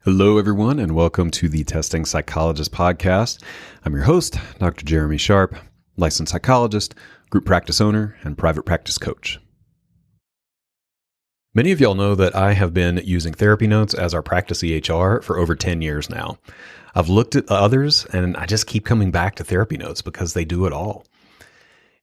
Hello, everyone, and welcome to the Testing Psychologist podcast. I'm your host, Dr. Jeremy Sharp, licensed psychologist, group practice owner, and private practice coach. Many of y'all know that I have been using therapy notes as our practice EHR for over 10 years now. I've looked at others, and I just keep coming back to therapy notes because they do it all.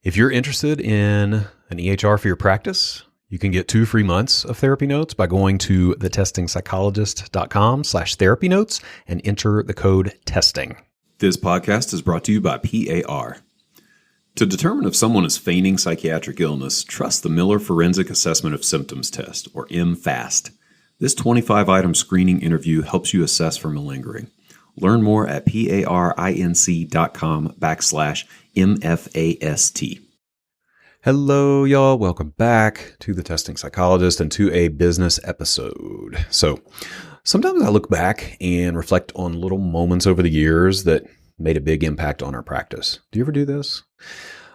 If you're interested in an EHR for your practice, you can get 2 free months of therapy notes by going to thetestingpsychologist.com/therapy notes and enter the code TESTING. This podcast is brought to you by PAR. To determine if someone is feigning psychiatric illness, trust the Miller Forensic Assessment of Symptoms test, or MFAST. This 25-item screening interview helps you assess for malingering. Learn more at parinc.com/MFAST. Hello, y'all. Welcome back to the Testing Psychologist and to a business episode. So sometimes I look back and reflect on little moments over the years that made a big impact on our practice. Do you ever do this?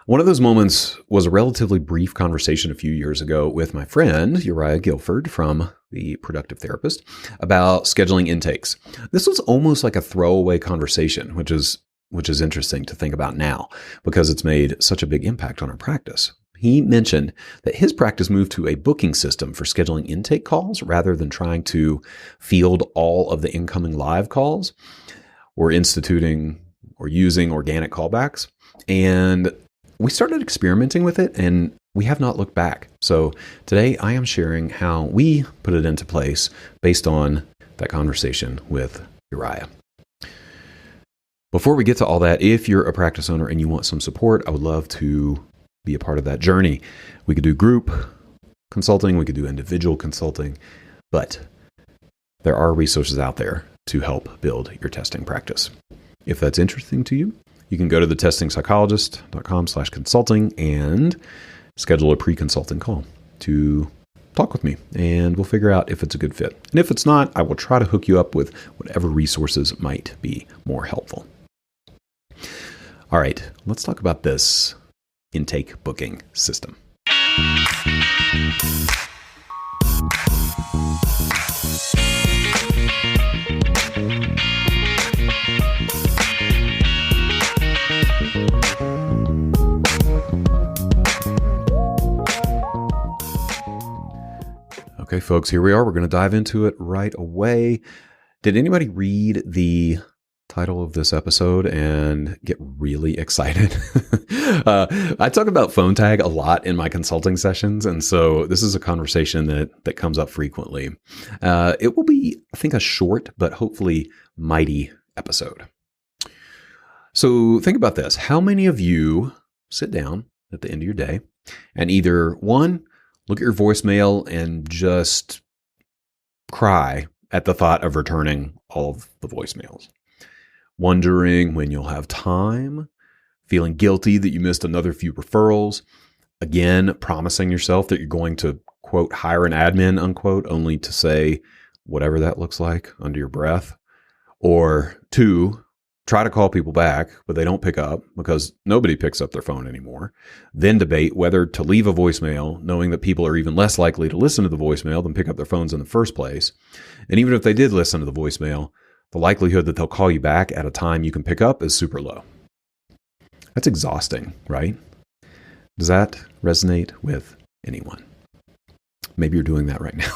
One of those moments was a relatively brief conversation a few years ago with my friend, Uriah Guilford from The Productive Therapist, about scheduling intakes. This was almost like a throwaway conversation, which is interesting to think about now because it's made such a big impact on our practice. He mentioned that his practice moved to a booking system for scheduling intake calls rather than trying to field all of the incoming live calls. We're instituting or using organic callbacks, and we started experimenting with it, and we have not looked back. So today I am sharing how we put it into place based on that conversation with Uriah. Before we get to all that, if you're a practice owner and you want some support, I would love to be a part of that journey. We could do group consulting, we could do individual consulting, but there are resources out there to help build your testing practice. If that's interesting to you, you can go to thetestingpsychologist.com/consulting and schedule a pre-consulting call to talk with me, and we'll figure out if it's a good fit. And if it's not, I will try to hook you up with whatever resources might be more helpful. All right, let's talk about this intake booking system. Okay, folks, here we are. We're going to dive into it right away. Did anybody read the title of this episode and get really excited? I talk about phone tag a lot in my consulting sessions, and so this is a conversation that comes up frequently. It will be, I think, a short but hopefully mighty episode. So think about this. How many of you sit down at the end of your day and either, one, look at your voicemail and just cry at the thought of returning all of the voicemails, wondering when you'll have time, feeling guilty that you missed another few referrals, again, promising yourself that you're going to, quote, hire an admin, unquote, only to say whatever that looks like under your breath, or 2, try to call people back, but they don't pick up because nobody picks up their phone anymore. Then debate whether to leave a voicemail, knowing that people are even less likely to listen to the voicemail than pick up their phones in the first place. And even if they did listen to the voicemail, the likelihood that they'll call you back at a time you can pick up is super low. That's exhausting, right? Does that resonate with anyone? Maybe you're doing that right now.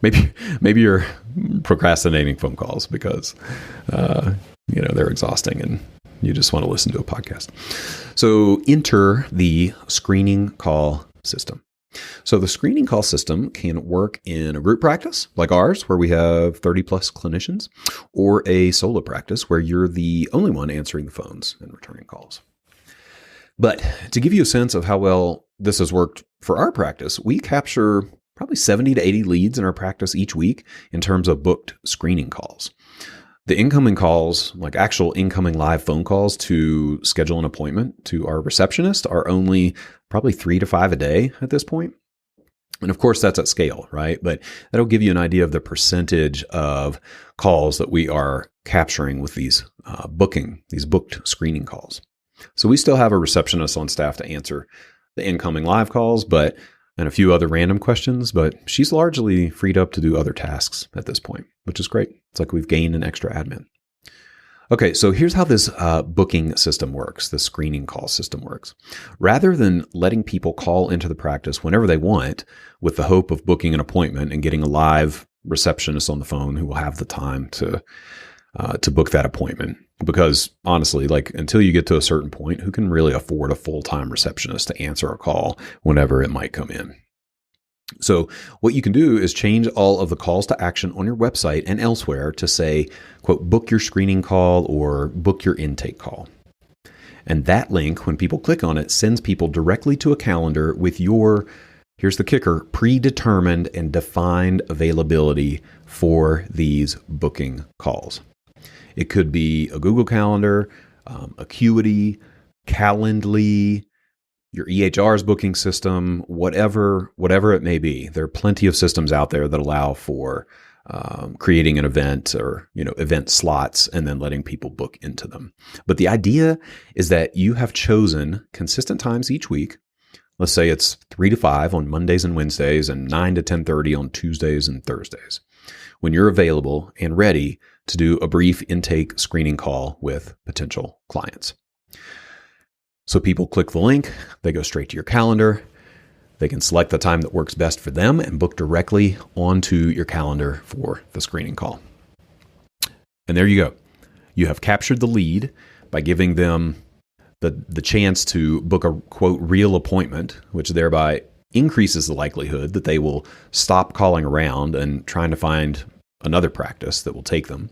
Maybe you're procrastinating phone calls because they're exhausting and you just want to listen to a podcast. So enter the screening call system. So the screening call system can work in a group practice like ours, where we have 30 plus clinicians, or a solo practice where you're the only one answering the phones and returning calls. But to give you a sense of how well this has worked for our practice, we capture probably 70 to 80 leads in our practice each week in terms of booked screening calls. The incoming calls, like actual incoming live phone calls to schedule an appointment to our receptionist, are only probably 3 to 5 a day at this point. And of course, that's at scale, right? But that'll give you an idea of the percentage of calls that we are capturing with these booked screening calls. So we still have a receptionist on staff to answer the incoming live calls, but and a few other random questions, but she's largely freed up to do other tasks at this point, which is great. It's like we've gained an extra admin. Okay, so here's how this booking system works, the screening call system works. Rather than letting people call into the practice whenever they want with the hope of booking an appointment and getting a live receptionist on the phone who will have the time to book that appointment, because honestly, like until you get to a certain point, who can really afford a full-time receptionist to answer a call whenever it might come in? So what you can do is change all of the calls to action on your website and elsewhere to say, quote, book your screening call or book your intake call. And that link, when people click on it, sends people directly to a calendar with your, here's the kicker, predetermined and defined availability for these booking calls. It could be a Google Calendar, Acuity, Calendly, your EHR's booking system, whatever it may be. There are plenty of systems out there that allow for creating an event or event slots and then letting people book into them. But the idea is that you have chosen consistent times each week. Let's say it's 3 to 5 on Mondays and Wednesdays and 9 to 10:30 on Tuesdays and Thursdays, when you're available and ready to do a brief intake screening call with potential clients. So people click the link, they go straight to your calendar, they can select the time that works best for them and book directly onto your calendar for the screening call. And there you go. You have captured the lead by giving them the chance to book a, quote, real appointment, which thereby increases the likelihood that they will stop calling around and trying to find another practice that will take them.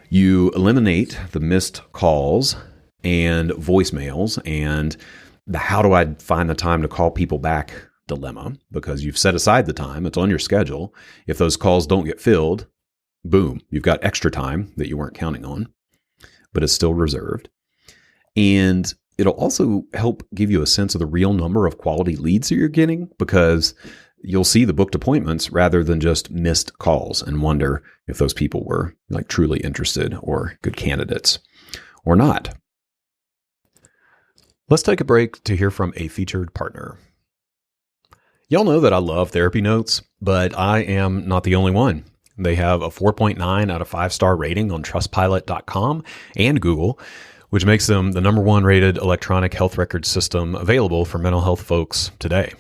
You eliminate the missed calls and voicemails and the how do I find the time to call people back dilemma, because you've set aside the time, it's on your schedule. If those calls don't get filled, boom, you've got extra time that you weren't counting on, but it's still reserved. And it'll also help give you a sense of the real number of quality leads that you're getting, because you'll see the booked appointments rather than just missed calls and wonder if those people were like truly interested or good candidates or not. Let's take a break to hear from a featured partner. Y'all know that I love Therapy Notes, but I am not the only one. They have a 4.9 out of 5-star rating on Trustpilot.com and Google, which makes them the #1 rated electronic health record system available for mental health folks today.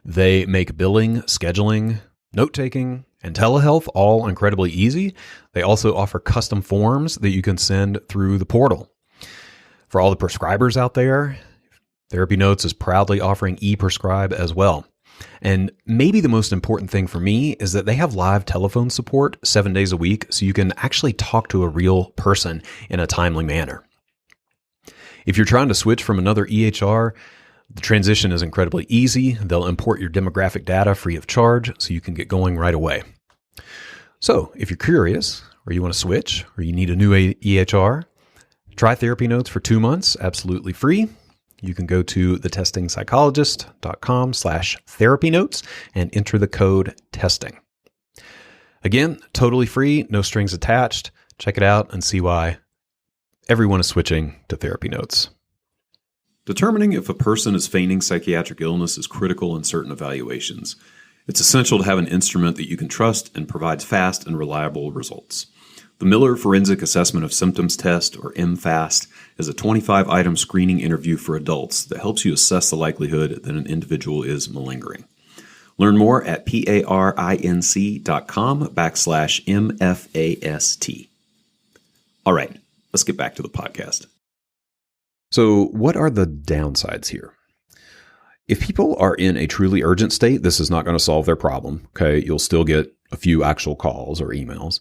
They make billing, scheduling, note-taking, and telehealth all incredibly easy. They also offer custom forms that you can send through the portal. For all the prescribers out there, Therapy Notes is proudly offering e-prescribe as well. And maybe the most important thing for me is that they have live telephone support 7 days a week, so you can actually talk to a real person in a timely manner. If you're trying to switch from another EHR, the transition is incredibly easy. They'll import your demographic data free of charge, so you can get going right away. So if you're curious, or you want to switch, or you need a new EHR, try Therapy Notes for 2 months, absolutely free. You can go to thetestingpsychologist.com/therapy notes and enter the code TESTING. Again, totally free, no strings attached. Check it out and see why everyone is switching to Therapy Notes. Determining if a person is feigning psychiatric illness is critical in certain evaluations. It's essential to have an instrument that you can trust and provides fast and reliable results. The Miller Forensic Assessment of Symptoms Test, or MFAST, is a 25-item screening interview for adults that helps you assess the likelihood that an individual is malingering. Learn more at parinc.com/MFAST. All right, let's get back to the podcast. So what are the downsides here? If people are in a truly urgent state, this is not going to solve their problem. Okay, you'll still get a few actual calls or emails.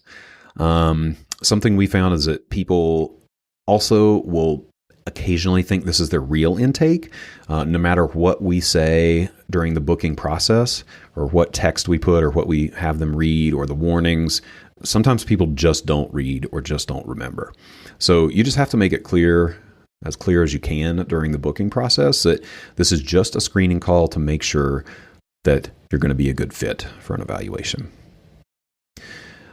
Something we found is that people also will occasionally think this is their real intake, no matter what we say during the booking process or what text we put or what we have them read or the warnings. Sometimes people just don't read or just don't remember. So you just have to make it clear as you can during the booking process that this is just a screening call to make sure that you're going to be a good fit for an evaluation.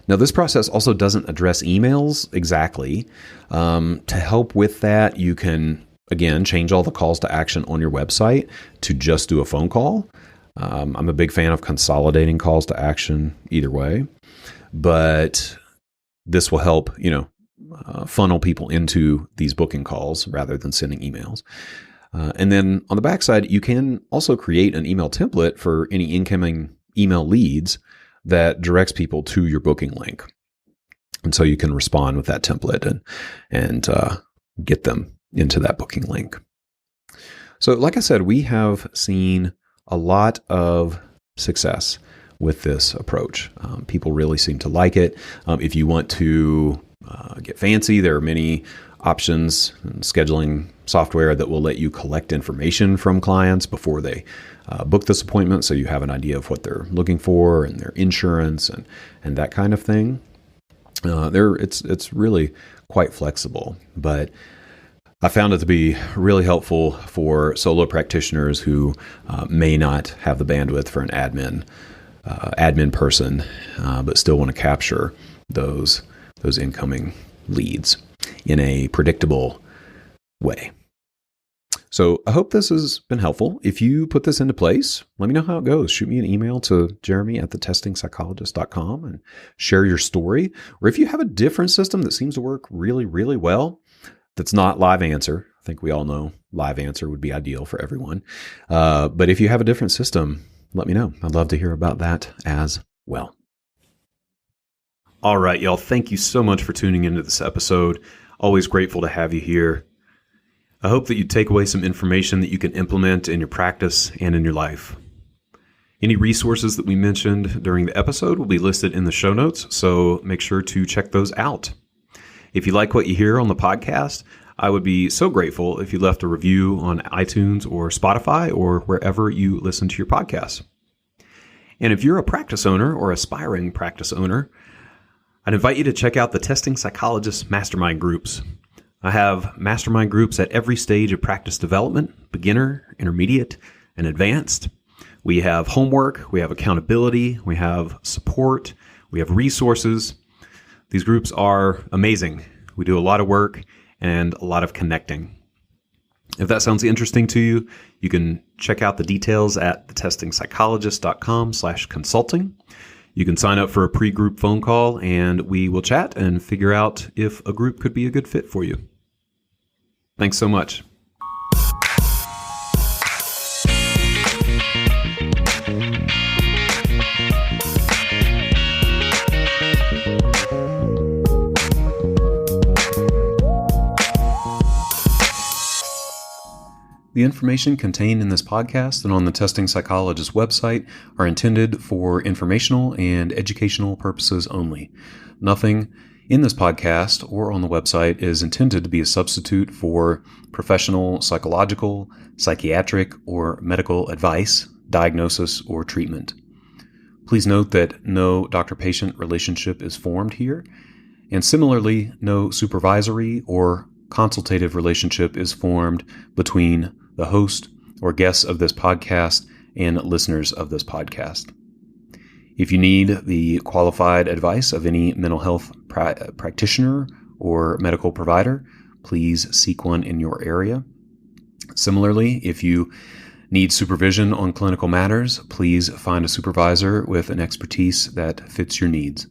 Now, this process also doesn't address emails exactly. To help with that, you can, again, change all the calls to action on your website to just do a phone call. I'm a big fan of consolidating calls to action either way, but this will help, funnel people into these booking calls rather than sending emails. And then on the backside, you can also create an email template for any incoming email leads that directs people to your booking link. And so you can respond with that template and get them into that booking link. So like I said, we have seen a lot of success with this approach. People really seem to like it. If you want to get fancy, there are many options and scheduling software that will let you collect information from clients before they book this appointment, so you have an idea of what they're looking for and their insurance and that kind of thing. It's really quite flexible, but I found it to be really helpful for solo practitioners who may not have the bandwidth for an admin person, but still want to capture those incoming leads in a predictable way. So I hope this has been helpful. If you put this into place, let me know how it goes. Shoot me an email to jeremy@thetestingpsychologist.com and share your story. Or if you have a different system that seems to work really, really well, that's not Live Answer. I think we all know Live Answer would be ideal for everyone. But if you have a different system, let me know. I'd love to hear about that as well. All right, y'all. Thank you so much for tuning into this episode. Always grateful to have you here. I hope that you take away some information that you can implement in your practice and in your life. Any resources that we mentioned during the episode will be listed in the show notes, so make sure to check those out. If you like what you hear on the podcast, I would be so grateful if you left a review on iTunes or Spotify or wherever you listen to your podcasts. And if you're a practice owner or aspiring practice owner, I'd invite you to check out the Testing Psychologist mastermind groups. I have mastermind groups at every stage of practice development: beginner, intermediate, and advanced. We have homework, we have accountability, we have support, we have resources. These groups are amazing. We do a lot of work and a lot of connecting. If that sounds interesting to you, you can check out the details at thetestingpsychologist.com/consulting. You can sign up for a pre-group phone call and we will chat and figure out if a group could be a good fit for you. Thanks so much. The information contained in this podcast and on the Testing Psychologist website are intended for informational and educational purposes only. Nothing in this podcast or on the website is intended to be a substitute for professional psychological, psychiatric, or medical advice, diagnosis, or treatment. Please note that no doctor-patient relationship is formed here, and similarly, no supervisory or consultative relationship is formed between the host or guests of this podcast and listeners of this podcast. If you need the qualified advice of any mental health practitioner or medical provider, please seek one in your area. Similarly, if you need supervision on clinical matters, please find a supervisor with an expertise that fits your needs.